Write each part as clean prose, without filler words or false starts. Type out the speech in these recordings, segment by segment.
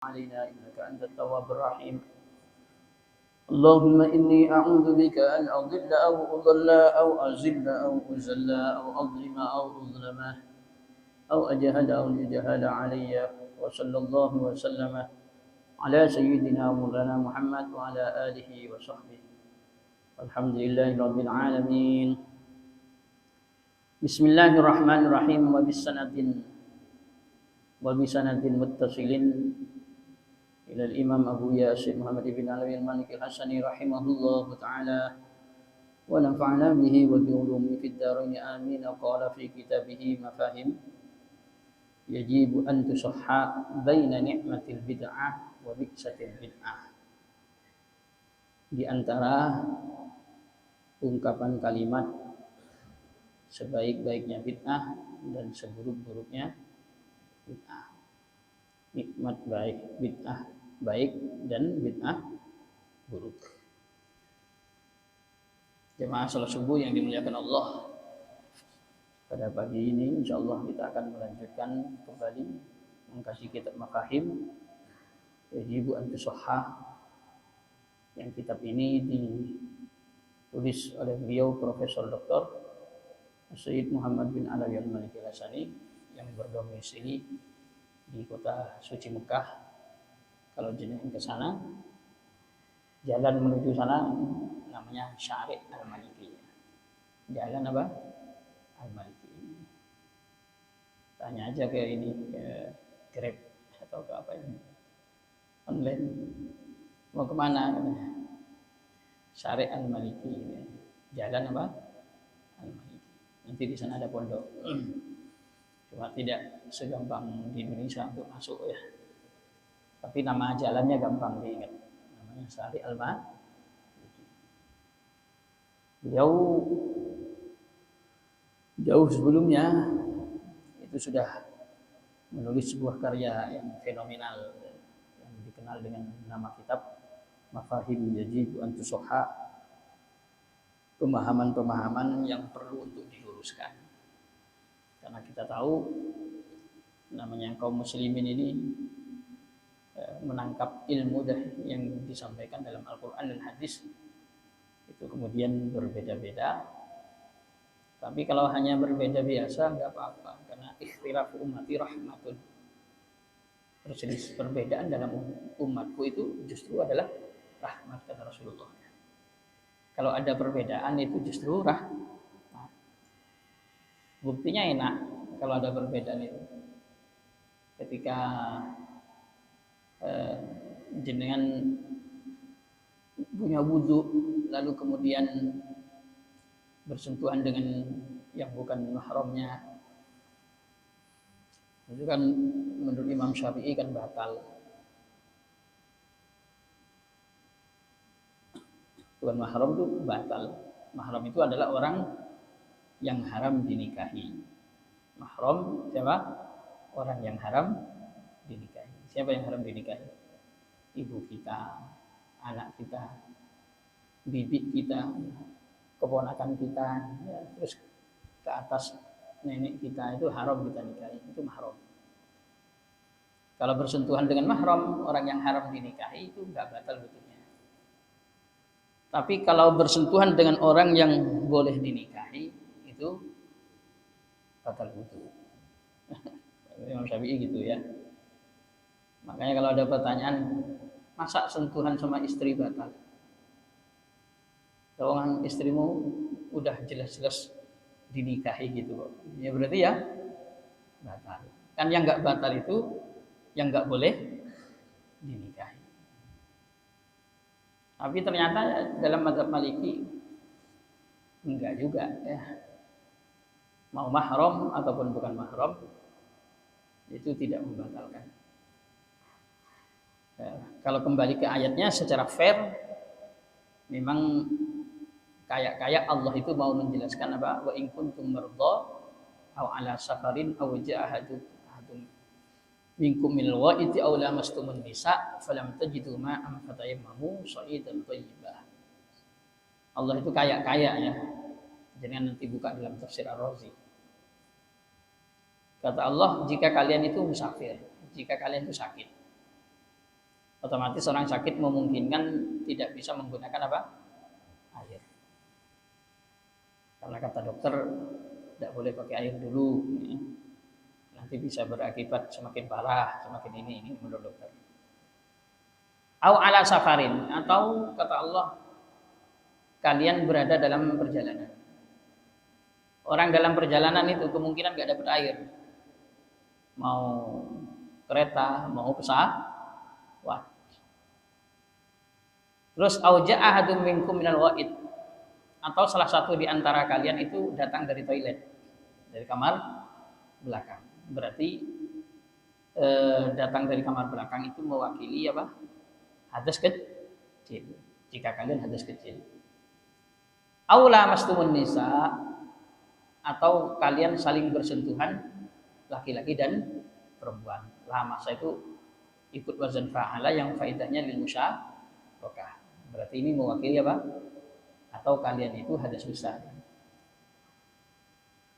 علينا إنك أنت التواب الرحيم. اللهم إني أعوذ بك أن أضل أو أضل أو أزل أو أزل أو أظلم أو أظلم أو أجهل أو يجهل علي. وصلى الله وسلم على سيدنا مولانا محمد وعلى آله وصحبه. الحمد لله رب العالمين. بسم الله الرحمن الرحيم. وبسند متصل إلى الإمام أبو ياسر محمد بن علوي المالكي الحسني رحمه الله تعالى ونفعنا به وبعلومه في الدارين آمين. قال في كتابه مفاهيم يجب أن تصح بين نعمة البدعة وبئسة البدعة. Di antara ungkapan kalimat sebaik-baiknya bid'ah dan seburuk-buruknya bid'ah. Nikmat baik, bid'ah baik dan bid'ah buruk. Jemaah salat subuh yang dimuliakan Allah, pada pagi ini insyaallah kita akan melanjutkan kembali mengkaji kitab Mafahim Yajibu an tusahha, yang kitab ini ditulis oleh beliau Profesor Dr. Sayyid Muhammad bin Alawi al-Maliki al-Hasani yang berdomisili di kota suci Mekah. Kalau jenengan ke sana, jalan menuju sana namanya Syari' al-Maliki. Jalan apa? Al-Maliki. Tanya aja ke ini, ke Grab atau ke apa ini, online. Mau kemana? Syari' al-Maliki. Jalan apa? Al-Maliki. Nanti di sana ada pondok. Cuma tidak segampang di Indonesia untuk masuk ya. Tapi nama jalannya gampang diingat. Namanya Syari' al-Maliki. Beliau jauh sebelumnya itu sudah menulis sebuah karya yang fenomenal yang dikenal dengan nama kitab Mafahim Yajibu an Tusahha, pemahaman-pemahaman yang perlu untuk diluruskan. Karena kita tahu namanya kaum muslimin ini menangkap ilmu yang disampaikan dalam Al-Quran dan Hadis itu kemudian berbeda-beda. Tapi kalau hanya berbeda biasa nggak apa-apa, karena ikhtilaf ummati rahmatun. Perselisih perbedaan dalam umatku itu justru adalah rahmat, kata Rasulullah. Kalau ada perbedaan itu justru rahmat. Buktinya enak kalau ada perbedaan itu. Ketika jenengan punya wudu lalu kemudian bersentuhan dengan yang bukan mahramnya, itu kan menurut Imam Syafi'i kan batal. Bukan mahram itu batal. Mahram itu adalah orang yang haram dinikahi. Mahram siapa? Orang yang haram dinikahi. Siapa yang haram dinikahi? Ibu kita, anak kita, bibi kita, keponakan kita, ya, terus ke atas nenek kita, itu haram kita nikahi, itu mahram. Kalau bersentuhan dengan mahram, orang yang haram dinikahi itu enggak batal wudhunya. Tapi kalau bersentuhan dengan orang yang boleh dinikahi, itu batal wudhu. Imam Syafi'i gitu ya. Makanya kalau ada pertanyaan, masa sentuhan sama istri batal? Kalau istrimu udah jelas-jelas dinikahi gitu kok, ya berarti ya batal. Kan yang nggak batal itu yang nggak boleh dinikahi. Tapi ternyata dalam mazhab Maliki enggak juga ya. Mau mahram ataupun bukan mahram itu tidak membatalkan. Ya, kalau kembali ke ayatnya secara fair, memang kayak Allah itu mau menjelaskan apa? Wa in kuntum mardha aw ala safarin aw jaa ahadun minkum minal ghaiti aw lamastumun nisa falam tajidu ma'an fatayammamu sha'idan thayyibah. Allah itu kayak ya. Jangan nanti buka dalam tafsir Ar-Razi. Kata Allah, jika kalian itu musafir, jika kalian itu sakit, Otomatis orang sakit memungkinkan tidak bisa menggunakan apa? Air. Karena kata dokter tidak boleh pakai air dulu, ya. Nanti bisa berakibat semakin parah, semakin ini menurut dokter. Au ala safarin, atau kata Allah kalian berada dalam perjalanan. Orang dalam perjalanan itu kemungkinan gak dapat air. Mau kereta, mau pesawat. Terus auja ahadum minkum minal wa'id, atau salah satu di antara kalian itu datang dari toilet, dari kamar belakang. Berarti datang dari kamar belakang itu mewakili apa? Hadas kecil. Jika kalian hadas kecil. Aula mastumun nisa, atau kalian saling bersentuhan laki-laki dan perempuan. Lamasa itu ikut wazan fa'ala yang faedahnya lil musyarakah. Berarti ini mewakili apa? Atau kalian itu hadas besar.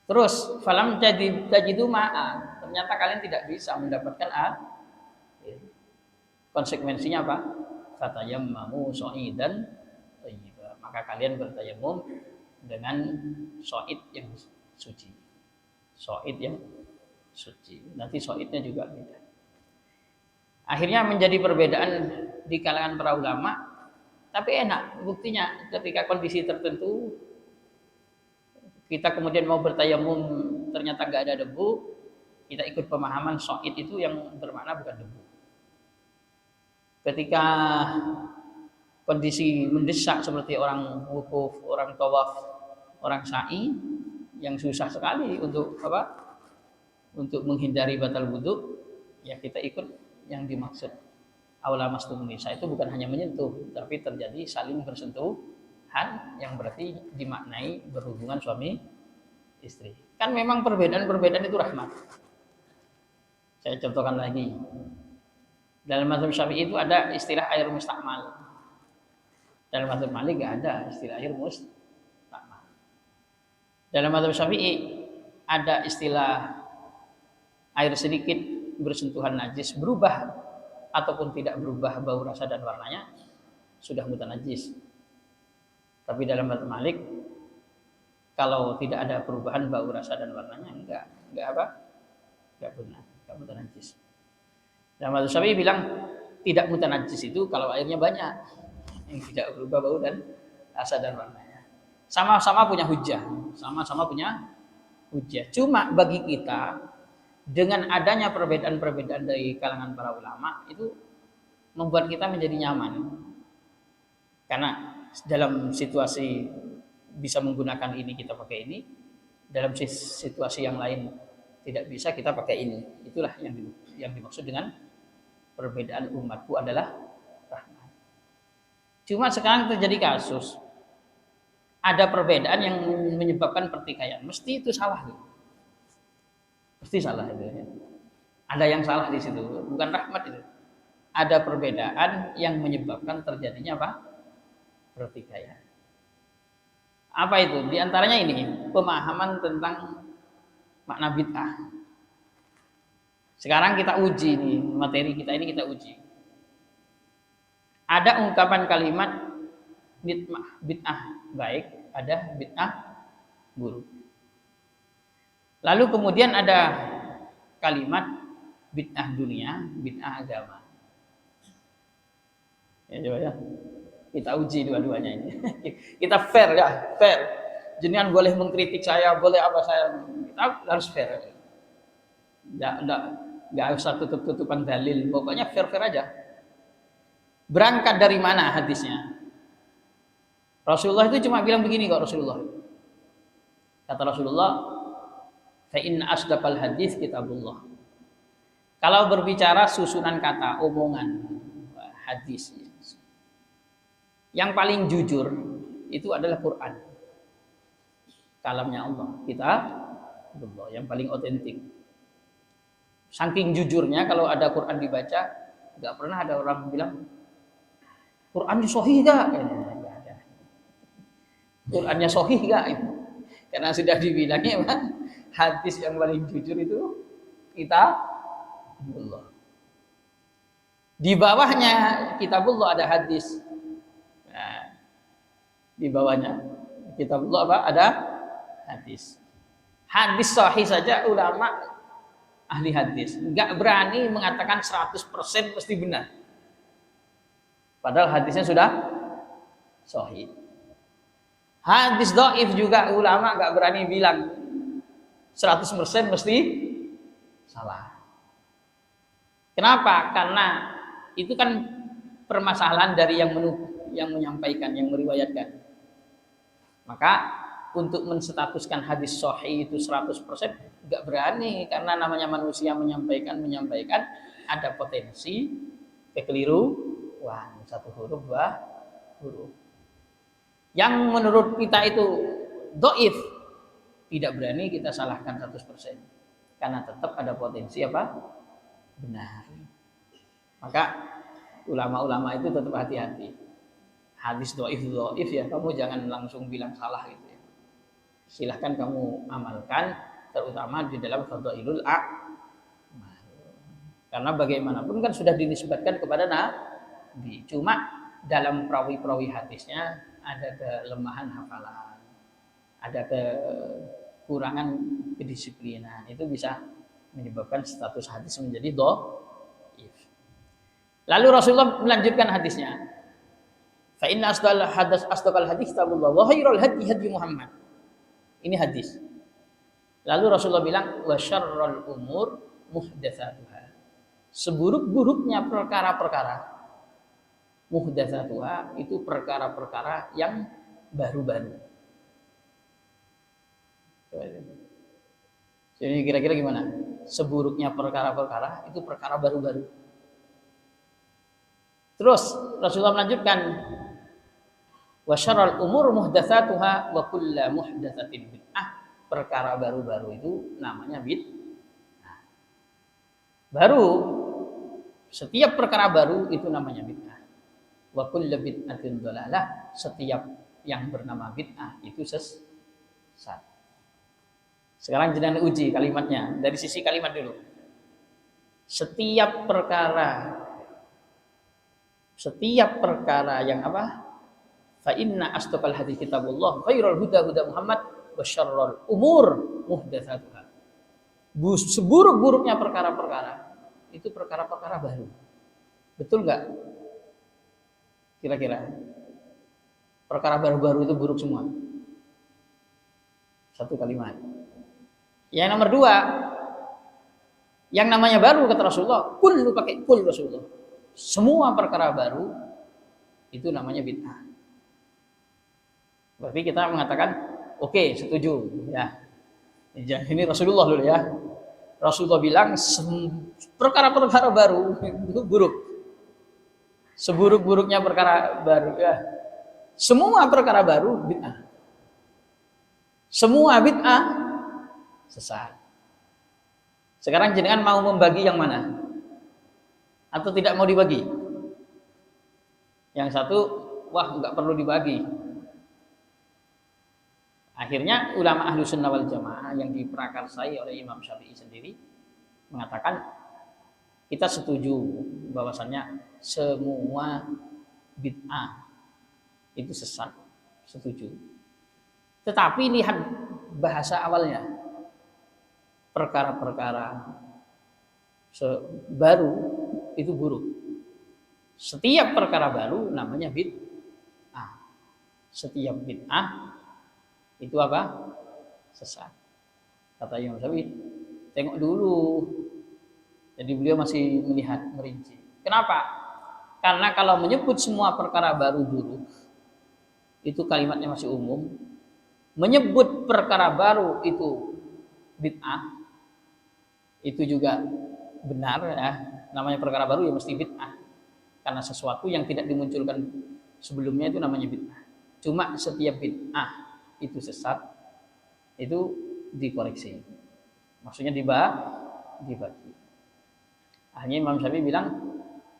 Terus falam tajidu ma'a, ternyata kalian tidak bisa mendapatkan air. Konsekuensinya apa? Fatayammamu sha'idan thayyiba. Maka kalian bertayamum dengan sha'id yang suci. Sha'id yang suci. Nanti sha'idnya juga beda. Akhirnya menjadi perbedaan di kalangan para ulama, tapi enak buktinya ketika kondisi tertentu kita kemudian mau bertayamum ternyata nggak ada debu, kita ikut pemahaman sha'id itu yang bermakna bukan debu. Ketika kondisi mendesak seperti orang wukuf, orang tawaf, orang sa'i yang susah sekali untuk apa? Untuk menghindari batal wudu, ya kita ikut yang dimaksud aula mastumun nisa. Itu bukan hanya menyentuh, tapi terjadi saling bersentuhan yang berarti dimaknai berhubungan suami istri. Kan memang perbedaan-perbedaan itu rahmat. Saya contohkan lagi. Dalam mazhab Syafi'i itu ada istilah air mustakmal. Dalam mazhab Malik enggak ada istilah air mustakmal. Dalam mazhab Syafi'i ada istilah air sedikit bersentuhan najis berubah ataupun tidak berubah bau, rasa dan warnanya sudah mutanajis. Tapi dalam mazhab Malik kalau tidak ada perubahan bau, rasa dan warnanya enggak apa? Enggak benar, enggak mutanajis. Dan mazhab Syafi'i bilang tidak mutanajis itu kalau airnya banyak, yang tidak berubah bau dan rasa dan warnanya. Sama-sama punya hujah, Cuma bagi kita dengan adanya perbedaan-perbedaan dari kalangan para ulama itu membuat kita menjadi nyaman. Karena dalam situasi bisa menggunakan ini kita pakai ini, dalam situasi yang lain tidak bisa kita pakai ini. Itulah yang dimaksud dengan perbedaan umatku adalah rahmat. Cuma sekarang terjadi kasus ada perbedaan yang menyebabkan pertikaian. Mesti itu salah. Pasti salah itu. Ada yang salah di situ, bukan rahmat itu. Ada perbedaan yang menyebabkan terjadinya apa? Pertikaian. Apa itu? Di antaranya ini, pemahaman tentang makna bid'ah. Sekarang kita uji nih, materi kita ini kita uji. Ada ungkapan kalimat bid'ah baik, ada bid'ah buruk. Lalu kemudian ada kalimat bid'ah dunia, bid'ah agama. Ya coba ya. Kita uji dua-duanya ini. Kita fair ya, fair. Jenengan boleh mengkritik saya, boleh apa saya. Kita harus fair. Enggak usah tutup-tutupan dalil. Pokoknya fair-fair aja. Berangkat dari mana hadisnya? Rasulullah itu cuma bilang begini kok Rasulullah. Kata Rasulullah, fa inna asdaqal hadis kitabullah. Kalau berbicara susunan kata, omongan, hadis, yang paling jujur itu adalah Quran. Kalamnya Allah, kitabullah yang paling otentik. Saking jujurnya kalau ada Quran dibaca, enggak pernah ada orang bilang Qurannya sahih enggak? Enggak ada. Qurannya sahih enggak? Karena sudah dibilangnya hadis yang paling jujur itu kitabullah. Di bawahnya kitabullah ada hadis. Nah, di bawahnya kitabullah apa? Ada hadis. Hadis sahih saja ulama ahli hadis nggak berani mengatakan 100% pasti benar. Padahal hadisnya sudah sahih. Hadis dhaif juga ulama nggak berani bilang 100% mesti salah. Kenapa? Karena itu kan permasalahan dari yang menyampaikan, yang meriwayatkan. Maka untuk menstatuskan hadis sahih itu 100% nggak berani, karena namanya manusia menyampaikan ada potensi kekeliruan, satu huruf dua huruf. Yang menurut kita itu dhaif, tidak berani kita salahkan 100%, karena tetap ada potensi apa? Benar. Maka ulama-ulama itu tetap hati-hati. Hadis dhaif ya, kamu jangan langsung bilang salah gitu ya. Silahkan kamu amalkan, terutama di dalam fadhailul a'mal. Karena bagaimanapun kan sudah dinisbatkan kepada Nabi. Cuma dalam perawi-perawi hadisnya ada kelemahan hafalan, ada kekurangan kedisiplinan. Itu bisa menyebabkan status hadis menjadi dhaif. Lalu Rasulullah melanjutkan hadisnya. Fa inna asdaqal hadis kitabullah wa khairul hadi hadi Muhammad. Ini hadis. Lalu Rasulullah bilang wa syarrul umur muhdatsatuha. Seburuk-buruknya perkara-perkara, muhdatsatuha itu perkara-perkara yang baru-baru. Jadi kira-kira gimana? Seburuknya perkara-perkara itu perkara baru-baru. Terus Rasulullah melanjutkan wa syarrul umur muhdatsatuha wa kullu muhdatsatin bid'ah. Perkara baru-baru itu namanya bid'ah. Baru, setiap perkara baru itu namanya bid'ah. Wa kullu bid'atin dhalalah, setiap yang bernama bid'ah itu sesat. Sekarang jenengan uji kalimatnya dari sisi kalimat dulu. Setiap perkara yang apa? Fa inna asdaqal hadits kitabullah khairul huda Muhammad wa syarrul umur muhdatsatuha. Seburuk-buruknya perkara-perkara itu perkara-perkara baru. Betul enggak? Kira-kira perkara baru-baru itu buruk semua. Satu kalimat. Yang nomor dua, yang namanya baru kata Rasulullah, kullu pakai kul Rasulullah. Semua perkara baru itu namanya bid'ah. Berarti kita mengatakan oke, setuju ya. Ini Rasulullah dulu ya. Rasulullah bilang perkara-perkara baru itu buruk. Seburuk-buruknya perkara baru ya. Semua perkara baru bid'ah. Semua bid'ah sesat. Sekarang jenengan mau membagi yang mana? Atau tidak mau dibagi? Yang satu, wah nggak perlu dibagi. Akhirnya ulama ahlu sunnah wal jamaah yang diprakarsai oleh Imam Syafi'i sendiri mengatakan kita setuju bahwasannya semua bid'ah itu sesat, setuju. Tetapi lihat bahasa awalnya, perkara-perkara baru itu buruk. Setiap perkara baru namanya bid'ah. Setiap bid'ah itu apa? Sesat. Kata Imam Syafi'i, tengok dulu. Jadi beliau masih melihat, merinci. Kenapa? Karena kalau menyebut semua perkara baru buruk, itu kalimatnya masih umum. Menyebut perkara baru itu bid'ah, itu juga benar ya. Namanya perkara baru ya mesti bid'ah. Karena sesuatu yang tidak dimunculkan sebelumnya itu namanya bid'ah. Cuma setiap bid'ah itu sesat, itu dikoreksi. Maksudnya dibagi. Hanya Imam Syafi'i bilang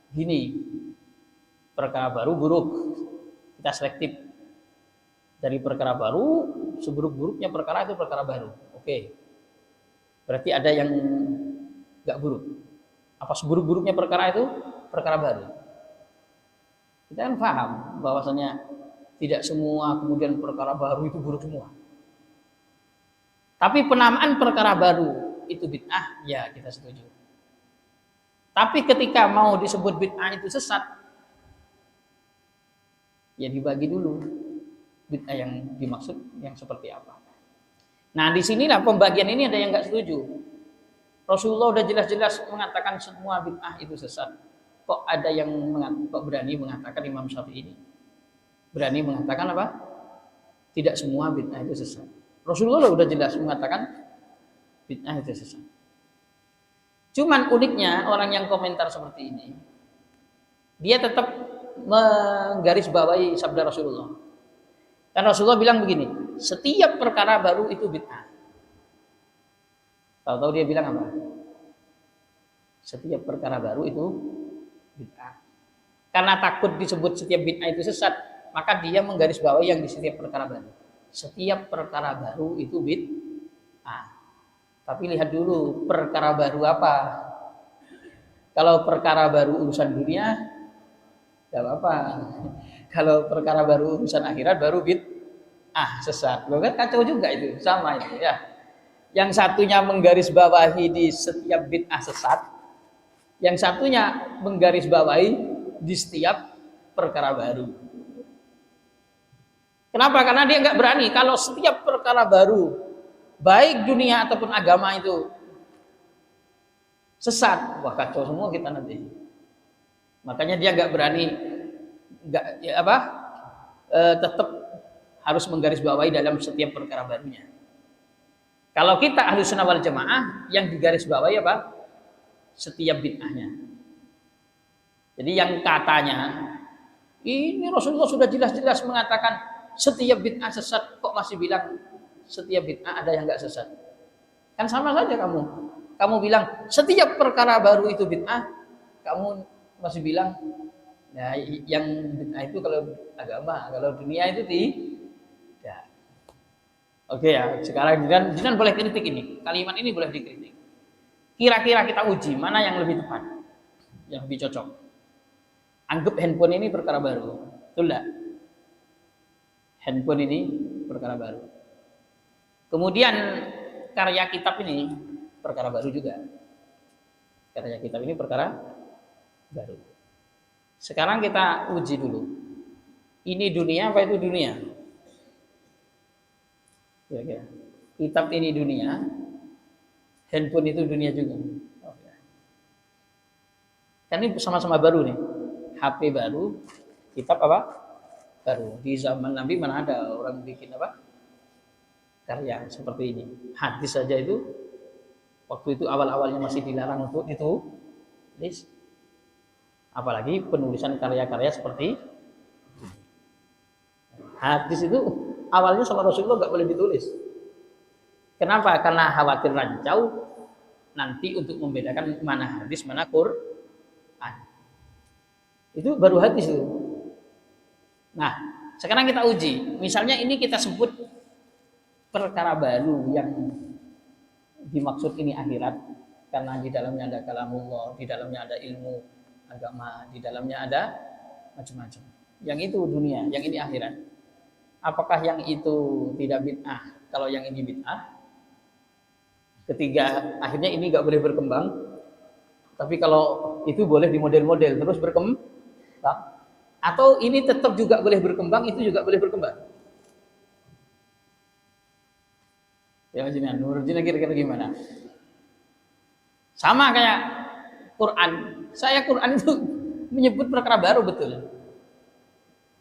gini, perkara baru buruk, kita selektif. Dari perkara baru, seburuk-buruknya perkara itu perkara baru. Oke. Berarti ada yang enggak buruk. Apa seburuk-buruknya perkara itu? perkara baru. Kita kan paham bahwasanya tidak semua kemudian perkara baru itu buruk semua. Tapi penamaan perkara baru itu bid'ah, ya kita setuju. Tapi ketika mau disebut bid'ah itu sesat, ya dibagi dulu bid'ah yang dimaksud yang seperti apa. Nah, disinilah pembagian ini ada yang nggak setuju. Rasulullah udah jelas-jelas mengatakan semua bid'ah itu sesat. Kok ada yang berani mengatakan, Imam Syafi'i ini berani mengatakan apa? Tidak semua bid'ah itu sesat. Rasulullah udah jelas mengatakan bid'ah itu sesat. Cuman uniknya orang yang komentar seperti ini, dia tetap menggarisbawahi sabda Rasulullah. Dan Rasulullah bilang begini, setiap perkara baru itu bid'ah. Tahu-tahu dia bilang apa? Setiap perkara baru itu bid'ah. Karena takut disebut setiap bid'ah itu sesat, maka dia menggarisbawahi yang di setiap perkara baru. Setiap perkara baru itu bid'ah. Tapi lihat dulu perkara baru apa. Kalau perkara baru urusan dunia, tidak apa-apa. Kalau perkara baru urusan akhirat baru bid'ah sesat. Loh kan kacau juga itu, sama itu ya. Yang satunya menggarisbawahi di setiap bid'ah sesat, yang satunya menggarisbawahi di setiap perkara baru. Kenapa? Karena dia nggak berani kalau setiap perkara baru, baik dunia ataupun agama itu sesat, wah kacau semua kita nanti. Makanya dia nggak berani, tetap harus menggarisbawahi dalam setiap perkara barunya. Kalau kita ahlu sunnah wal jamaah, yang digarisbawahi apa? Setiap bid'ahnya. Jadi yang katanya, ini Rasulullah sudah jelas-jelas mengatakan setiap bid'ah sesat, kok masih bilang setiap bid'ah ada yang nggak sesat? Kan sama saja kamu. Kamu bilang setiap perkara baru itu bid'ah, kamu masih bilang ya, yang bid'ah itu kalau agama, kalau dunia itu tidak. Oke ya, sekarang Jinan boleh kritik ini. Kalimat ini boleh dikritik. Kira-kira kita uji mana yang lebih tepat, yang lebih cocok. Anggap handphone ini perkara baru, betul enggak? Handphone ini perkara baru. Kemudian karya kitab ini perkara baru juga. Karya kitab ini perkara baru. Sekarang kita uji dulu. Ini dunia apa itu dunia? Kira-kira. Kitab ini dunia, handphone itu dunia juga. Kan ini sama-sama baru nih. HP baru, kitab apa? Baru. Di zaman Nabi mana ada orang bikin apa? Karya seperti ini. Hadis saja itu waktu itu awal-awalnya masih dilarang untuk ditulis. Apalagi penulisan karya-karya seperti hadis itu awalnya sama Rasulullah nggak boleh ditulis. Kenapa? Karena khawatir rancau nanti untuk membedakan mana hadis, mana Quran. Itu baru hadis itu. Nah, sekarang kita uji. Misalnya ini kita sebut perkara baru yang dimaksud ini akhirat, karena di dalamnya ada kalamullah, di dalamnya ada ilmu agama, di dalamnya ada macam-macam. Yang itu dunia, yang ini akhirat. Apakah yang itu tidak bid'ah? Kalau yang ini bid'ah, ketiga akhirnya ini nggak boleh berkembang. Tapi kalau itu boleh di model-model terus berkembang, atau ini tetap juga boleh berkembang, itu juga boleh berkembang. Ya Jinan, menurut Jinan kira-kira gimana? Sama kayak Quran. Saya Quran itu menyebut perkara baru betul.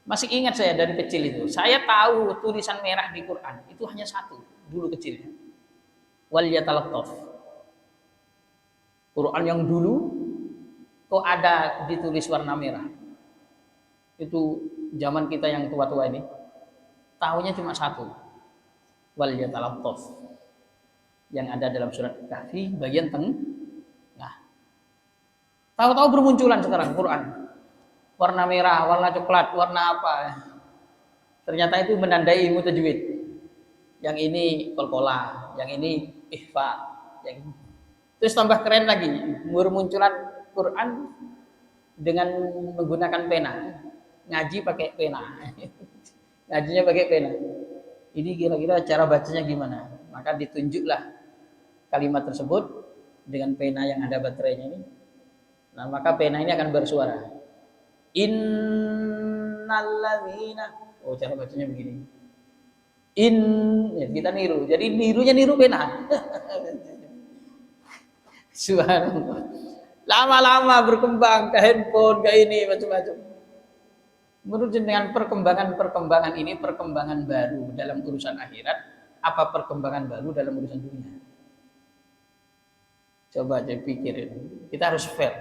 Masih ingat saya dari kecil itu. Saya tahu tulisan merah di Quran itu hanya satu dulu kecilnya. Wal yatalattaf. Quran yang dulu kok ada ditulis warna merah. Itu zaman kita yang tua-tua ini. Tahunya cuma satu. Wal yatalattaf. Yang ada dalam surat Kahfi bagian tengah. Tahu-tahu bermunculan sekarang Quran. Warna merah, warna coklat, warna apa. Ternyata itu menandai ilmu tajwid. Yang ini qalqalah, yang ini ihfa, yang ini. Terus tambah keren lagi, bermunculan Quran dengan menggunakan pena. Ngaji pakai pena. Ngajinya pakai pena. Ini kira-kira cara bacanya gimana? Maka ditunjuklah kalimat tersebut dengan pena yang ada baterainya ini. Nah, maka pena ini akan bersuara. Innalladzina. Oh, cara bacanya begini. Ya, kita niru. Jadi nirunya niru pena. Subhanallah. Lama-lama berkembang ke handphone, ke ini macam-macam. Menurut dengan perkembangan ini perkembangan baru dalam urusan akhirat, apa perkembangan baru dalam urusan dunia? Coba aja pikirin. Kita harus fair.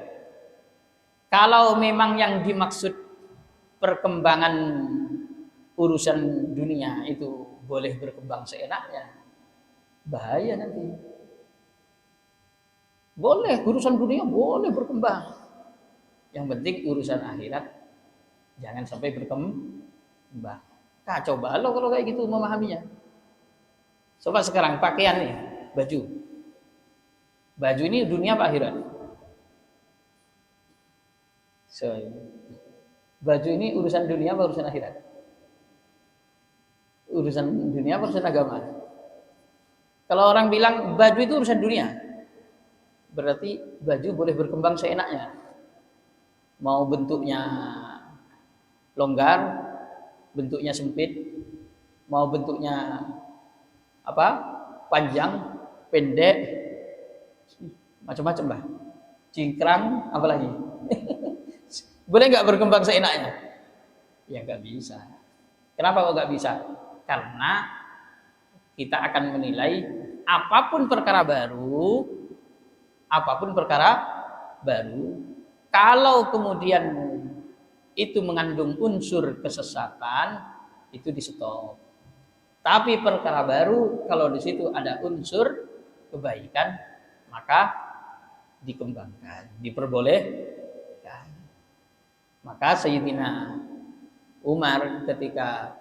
Kalau memang yang dimaksud perkembangan urusan dunia itu boleh berkembang seenaknya, bahaya nanti. Boleh urusan dunia boleh berkembang. Yang penting urusan akhirat jangan sampai berkembang. Kacau balau kalau kayak gitu memahaminya. Coba sekarang pakaian nih, baju. Baju ini dunia apa akhirat? So, baju ini urusan dunia apa urusan akhirat? Urusan dunia apa urusan agama? Kalau orang bilang baju itu urusan dunia, berarti baju boleh berkembang seenaknya. Mau bentuknya longgar, bentuknya sempit, mau bentuknya apa? Panjang, pendek, macam-macam lah. Cingkrang, apalagi. Boleh nggak berkembang seenaknya? Ya nggak bisa. Kenapa kok nggak bisa? Karena kita akan menilai apapun perkara baru, kalau kemudian itu mengandung unsur kesesatan, itu di stop. Tapi perkara baru, kalau di situ ada unsur kebaikan, maka dikembangkan, diperbolehkan. Maka Sayyidina Umar ketika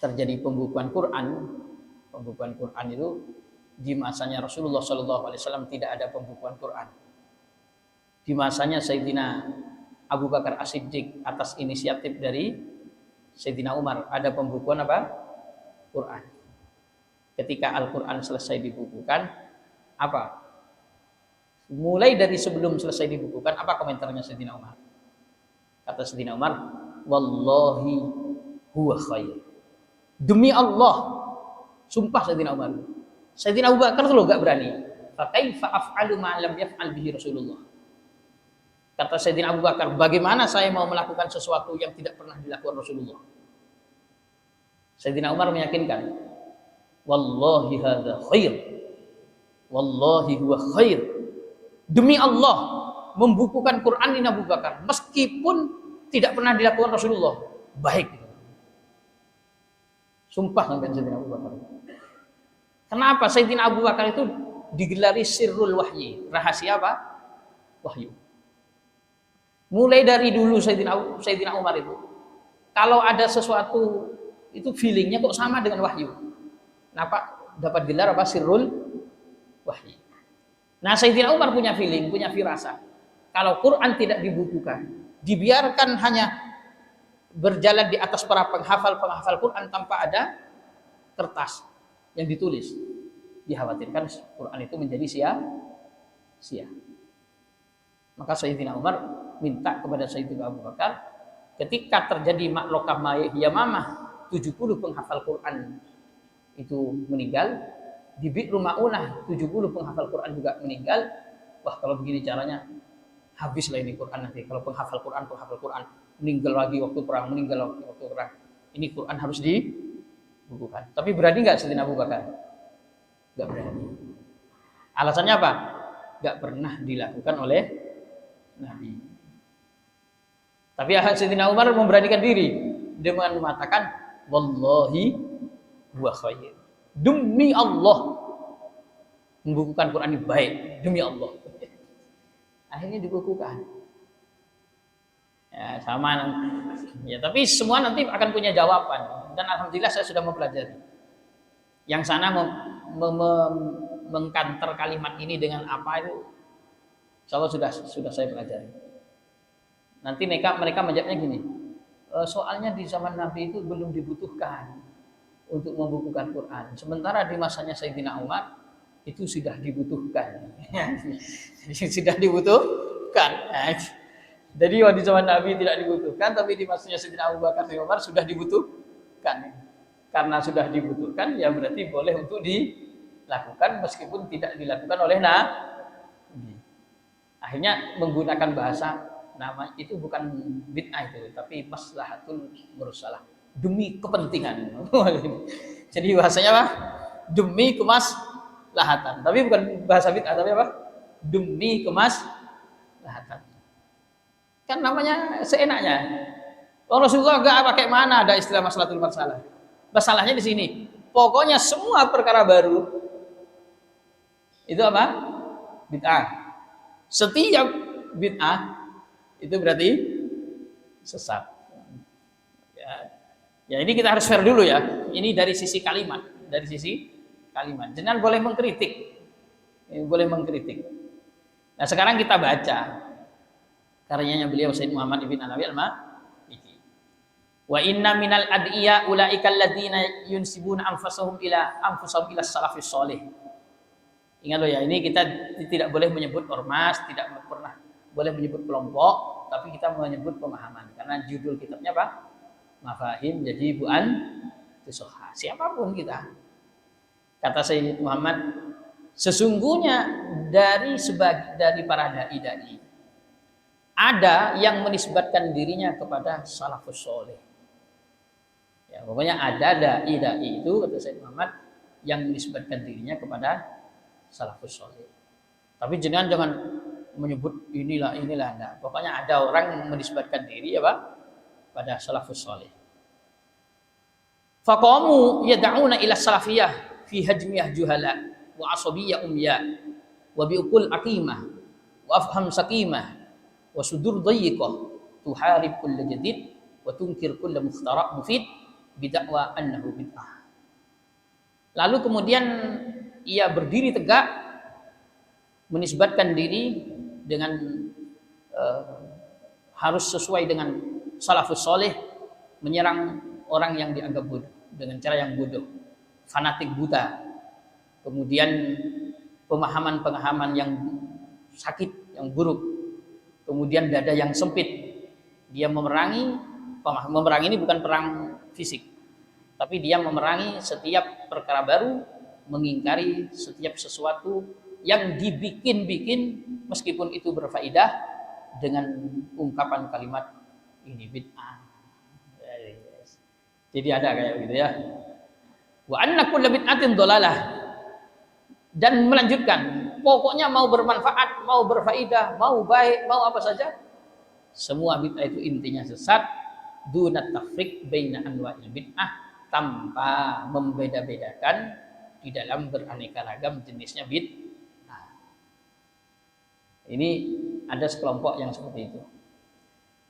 terjadi pembukuan Quran itu di masanya Rasulullah SAW tidak ada pembukuan Quran. Di masanya Sayyidina Abu Bakar As-Siddiq atas inisiatif dari Sayyidina Umar ada pembukuan apa? Quran. Ketika Al-Quran selesai dibukukan, apa? Mulai dari sebelum selesai dibukukan, apa komentarnya Sayyidina Umar? Kata Sayyidina Umar, wallahi huwa khair. Demi Allah, sumpah Sayyidina Umar. Sayyidina Abu Bakar tuh gak berani. Fa kaifa af'alu ma lam yaf'al bihi Rasulullah. Kata Sayyidina Abu Bakar, bagaimana saya mau melakukan sesuatu yang tidak pernah dilakukan Rasulullah? Sayyidina Umar meyakinkan, wallahi hadza khair. Wallahi huwa khair. Demi Allah, membukukan Quran ini Abu Bakar meskipun tidak pernah dilakukan Rasulullah, baik. Sumpah sampai Sayyidina Abu Bakar. Kenapa Sayyidina Abu Bakar itu digelari sirrul wahyi? Rahasia apa? Wahyu. Mulai dari dulu Sayyidina Umar itu, kalau ada sesuatu itu feelingnya kok sama dengan wahyu. Kenapa dapat gelar apa? Sirrul wahyi. Nah, Sayyidina Umar punya feeling, punya firasat. Kalau Quran tidak dibukukan, dibiarkan hanya berjalan di atas para penghafal Quran tanpa ada kertas yang ditulis, dikhawatirkan Quran itu menjadi sia-sia. Maka Sayyidina Umar minta kepada Sayyidina Abu Bakar, ketika terjadi maklokah yamamah 70 penghafal Quran itu meninggal, di Bi'ru Ma'unah 70 penghafal Quran juga meninggal. Wah, kalau begini caranya habislah ini Quran nanti. Kalau penghafal Quran meninggal lagi waktu perang, ini Quran harus dibukukan. Tapi berani nggak Sayyidina Abu Bakar? Nggak berani. Alasannya apa? Nggak pernah dilakukan oleh Nabi. Tapi Sayyidina Umar memberanikan diri dengan mengatakan, wallahi huwa khair. Demi Allah, membukukan Quran ini baik, demi Allah. Akhirnya dibukukan. Ya, sama. Ya, tapi semua nanti akan punya jawaban. Dan alhamdulillah saya sudah mempelajari. Yang sana mengkanter kalimat ini dengan apa itu, insya Allah sudah saya pelajari. Nanti mereka menjawabnya gini, soalnya di zaman Nabi itu belum dibutuhkan untuk membukukan Quran. Sementara di masanya Sayyidina Umar itu sudah dibutuhkan. Sudah dibutuhkan. Jadi di zaman Nabi tidak dibutuhkan, tapi di masanya Sayyidina Abu Bakar dan Umar sudah dibutuhkan. Karena sudah dibutuhkan, ya berarti boleh untuk dilakukan meskipun tidak dilakukan oleh Nabi. Akhirnya menggunakan bahasa nama itu bukan bid'ah itu, tapi maslahatul mursalah, demi kepentingan. Jadi bahasanya apa? Demi kemaslahatan. Tapi bukan bahasa bid'ah, tapi apa? Demi kemaslahatan. Kan namanya seenaknya. Rasulullah enggak pakai mana ada istilah maslahatul mursalah. Masalahnya di sini. Pokoknya semua perkara baru itu apa? Bid'ah. Setiap bid'ah itu berarti sesat. Ya, ini kita harus fair dulu ya. Ini dari sisi kalimat, Jangan boleh mengkritik. Boleh mengkritik. Nah, sekarang kita baca karyanya beliau Sayyid Muhammad ibn Alawi al-Maliki. Wa inna minal ad'iya ulaika alladziina yunsibuna anfusahum ila salafis shalih. Ingat loh ya, ini kita tidak boleh menyebut ormas, tidak pernah boleh menyebut kelompok, tapi kita menyebut pemahaman. Karena judul kitabnya apa? Mafahim jadi bu'an tusoha. Siapapun kita. Kata Sayyid Muhammad, sesungguhnya dari para dai-dai ada yang menisbatkan dirinya kepada salafus sholeh. Ya, pokoknya ada dai itu, kata Sayyid Muhammad, yang menisbatkan dirinya kepada salafus sholeh. Tapi jangan menyebut inilah enggak. Pokoknya ada orang yang menisbatkan diri apa? Pada salafus sholeh. Faqamu yad'una ila salafiyah fi hajmiyah juhala wa asabiyah umya wa biuqul aqimah wa afham saqimah wa sudur dayyiqah tuharib kull jadid wa tunkir kull mukhtara' mufid bid'wa annahu bid'ah. Lalu kemudian ia berdiri tegak menisbatkan diri dengan harus sesuai dengan salafus soleh, menyerang orang yang dianggap bodoh dengan cara yang bodoh, fanatik buta, kemudian pemahaman yang sakit, yang buruk, kemudian dada yang sempit. Dia memerangi ini bukan perang fisik, tapi dia memerangi setiap perkara baru, mengingkari setiap sesuatu yang dibikin-bikin meskipun itu berfaedah dengan ungkapan kalimat ini bid'ah. Jadi ada kayak gitu ya. Wa anna kullu bid'atin dhalalah. Dan melanjutkan, pokoknya mau bermanfaat, mau berfaedah, mau baik, mau apa saja, semua bid'ah itu intinya sesat. Dunat tafriq baina anwa'il bid'ah, tanpa membeda-bedakan di dalam beraneka ragam jenisnya bid'ah. Ini ada sekelompok yang seperti itu.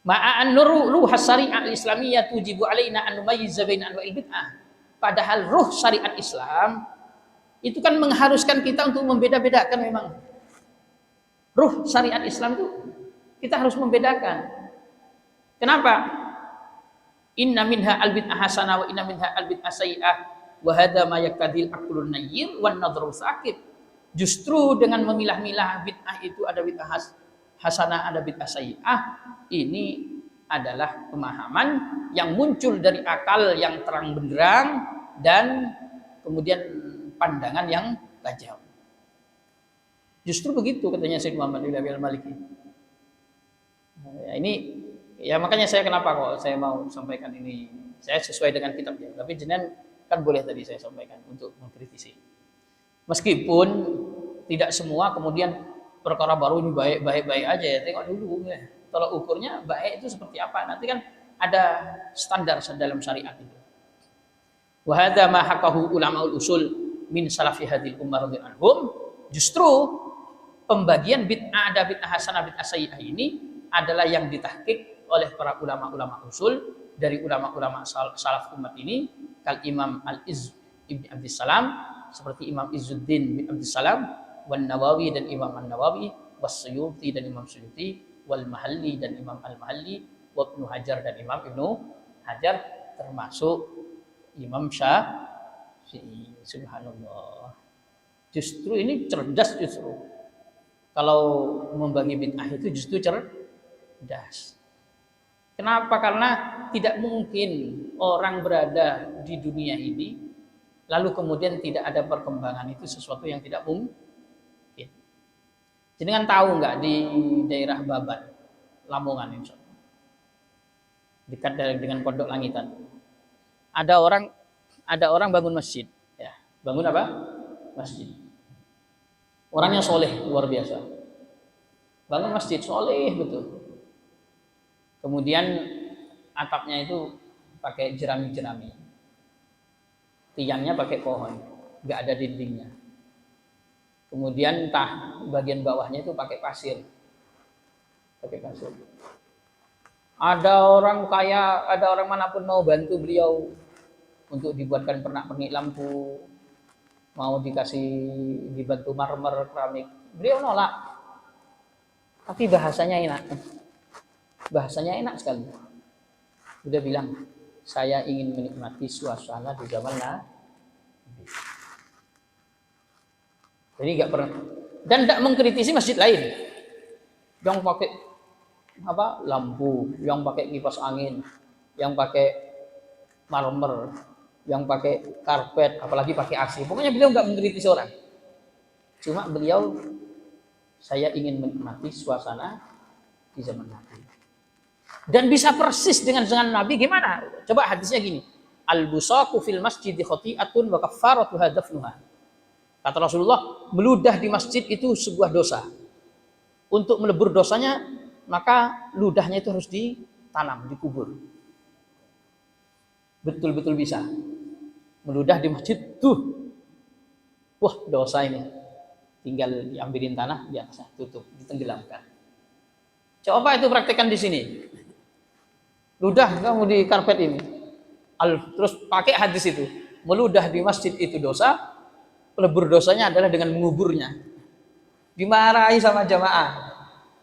Ma'an ruh syariat al-islamiyah tujibu alaina an numayyiz baina anwa'il bid'ah. Padahal ruh syariat Islam itu kan mengharuskan kita untuk membeda-bedakan memang. Ruh syariat Islam itu kita harus membedakan. Kenapa? Inna minha al-bid'ah hasanah wa inna minha al-bid'ah sayyi'ah wa hadza ma yakadil aqlun nayyir wan nadhru saqib. Justru dengan memilah-milah bid'ah itu ada bid'ah hasanah, ada bid'ah sayyi'ah, ini adalah pemahaman yang muncul dari akal yang terang benderang dan kemudian pandangan yang tajam. Justru begitu katanya Syekh Muhammad ibn al-Maliki. Ini ya makanya saya kenapa kok saya mau sampaikan ini. Saya sesuai dengan kitabnya, tapi jenengan kan boleh tadi saya sampaikan untuk mengkritisi. Meskipun tidak semua kemudian perkara baru ini baik aja ya, tengok dulu ya. Tolak ukurnya baik itu seperti apa. Nanti kan ada standar dalam syariat itu. Wa hadza ma haqahu ulamaul usul min salafi hadil ummah radhiyallahu anhum. Justru pembagian bid'ah, ada bid'ah hasanah, bid'ah sayyi'ah ini adalah yang ditahqiq oleh para ulama-ulama usul dari ulama-ulama salaf umat ini, kal Imam Al-Izz Ibn Abdissalam, seperti Imam Izzuddin bin Abdissalam, wan Nawawi dan Imam An-Nawawi, was Suyuti dan Imam Suyuti, wal Mahalli dan Imam Al-Mahalli, wa Ibnu Hajar dan Imam Ibnu Hajar, termasuk Imam Syafi'i. Subhanallah. Justru ini cerdas justru. Kalau membagi bid'ah itu justru cerdas. Kenapa? Karena tidak mungkin orang berada di dunia ini lalu kemudian tidak ada perkembangan, itu sesuatu yang tidak mungkin. Jenengan tahu nggak di daerah Babat, Lamongan, insya Allah, dekat dengan Pondok Langitan, ada orang bangun masjid, ya, bangun apa? Masjid. Orangnya soleh luar biasa, bangun masjid soleh betul. Kemudian atapnya itu pakai jerami-jerami, tiangnya pakai pohon, nggak ada dindingnya. Kemudian bagian bawahnya itu pakai pasir. Ada orang kaya, ada orang manapun mau bantu beliau untuk dibuatkan pernak-pernik lampu, mau dibantu marmer, keramik, beliau nolak. Tapi bahasanya enak sekali. Udah bilang, saya ingin menikmati suasana di zaman Nabi. Jadi nggak pernah, dan tidak mengkritisi masjid lain yang pakai lampu, yang pakai kipas angin, yang pakai marmer, yang pakai karpet, apalagi pakai AC. Pokoknya beliau nggak mengkritisi orang. Cuma beliau, saya ingin menikmati suasana di zaman Nabi. Dan bisa persis dengan Nabi gimana? Coba hadisnya gini. Al-busaqu fil masjid khati'atun wa kaffaratuha dafnuha. Kata Rasulullah, meludah di masjid itu sebuah dosa. Untuk melebur dosanya, maka ludahnya itu harus ditanam, dikubur. Betul-betul bisa. Meludah di masjid, tuh. Wah, dosa ini. Tinggal diambilin tanah, di atasnya tutup, ditenggelamkan. Coba itu praktekkan di sini. Ludah kamu di karpet ini. Terus pakai hadis itu. Meludah di masjid itu dosa. Pelebur dosanya adalah dengan menguburnya. Dimarahi sama jamaah.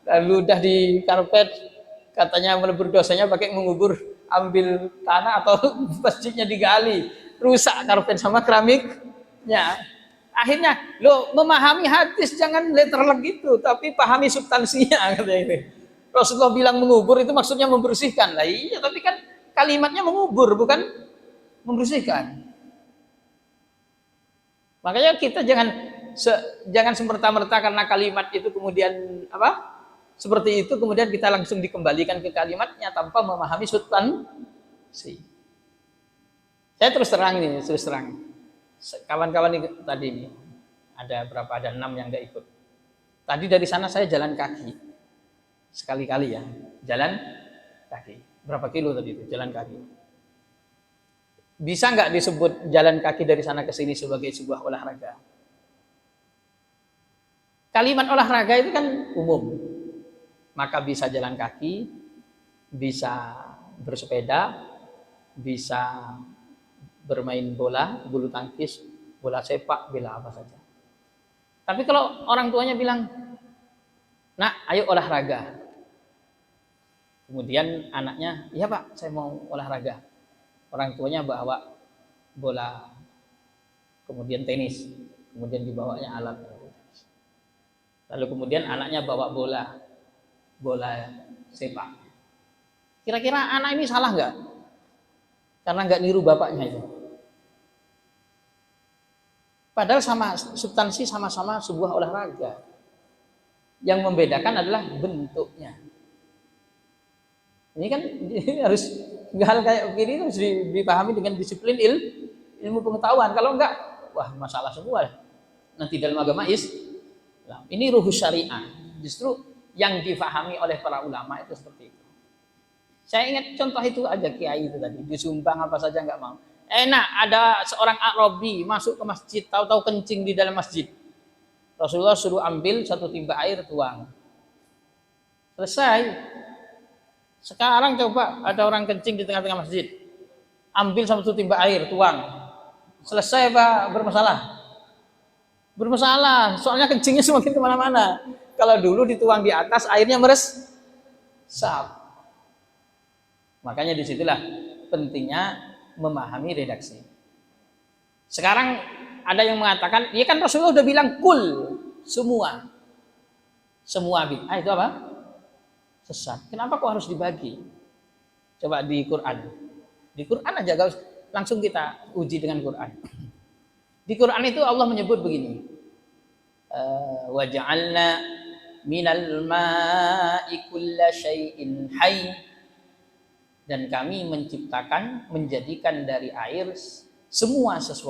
Lalu udah di karpet, katanya melebur dosanya pakai mengubur, ambil tanah atau masjidnya digali, rusak karpet sama keramiknya. Akhirnya lo memahami hadis jangan letterleg gitu, tapi pahami substansinya, katanya itu. Rasulullah bilang mengubur itu maksudnya membersihkan. Lah iya, tapi kan kalimatnya mengubur bukan membersihkan. Makanya kita jangan semerta-merta karena kalimat itu kemudian seperti itu kemudian kita langsung dikembalikan ke kalimatnya tanpa memahami substansi. Saya terus terang. Kawan-kawan tadi ini ada berapa? Ada 6 yang nggak ikut. Tadi dari sana saya jalan kaki sekali-kali ya, jalan kaki. Berapa kilo tadi itu jalan kaki? Bisa nggak disebut jalan kaki dari sana ke sini sebagai sebuah olahraga? Kalimat olahraga itu kan umum. Maka bisa jalan kaki, bisa bersepeda, bisa bermain bola, bulu tangkis, bola sepak, bola apa saja. Tapi kalau orang tuanya bilang, "Nak, ayo olahraga." Kemudian anaknya, "Iya Pak, saya mau olahraga." Orang tuanya bawa bola, kemudian tenis, kemudian dibawanya alat. Lalu kemudian anaknya bawa bola sepak. Kira-kira anak ini salah nggak? Karena nggak niru bapaknya itu. Padahal sama substansi, sama-sama sebuah olahraga. Yang membedakan adalah bentuknya. Ini kan harus hal kayak begini harus dipahami dengan disiplin ilmu pengetahuan. Kalau enggak, wah masalah semua. Nanti dalam agama Islam ini ruhus syariah. Justru yang difahami oleh para ulama itu seperti itu. Saya ingat contoh itu aja, kiai itu tadi disumbang apa saja enggak mau. Enak ada seorang Arabi masuk ke masjid, tahu-tahu kencing di dalam masjid. Rasulullah suruh ambil 1 timba air, tuang. Selesai. Sekarang coba ada orang kencing di tengah-tengah masjid, ambil 1 timba air, tuang. Selesai Pak, bermasalah? Bermasalah, soalnya kencingnya semakin kemana-mana. Kalau dulu dituang di atas, airnya Sab. Makanya disitulah pentingnya memahami redaksi. Sekarang ada yang mengatakan, ya kan Rasulullah udah bilang kul, semua bid'ah itu apa? Sesat. Kenapa kok harus dibagi? Coba di Quran. Di Quran aja langsung kita uji dengan Quran. Di Quran itu Allah menyebut begini. Wa ja'alna minal ma'i kulla syai'in hayy, dan kami menjadikan dari air semua sesuatu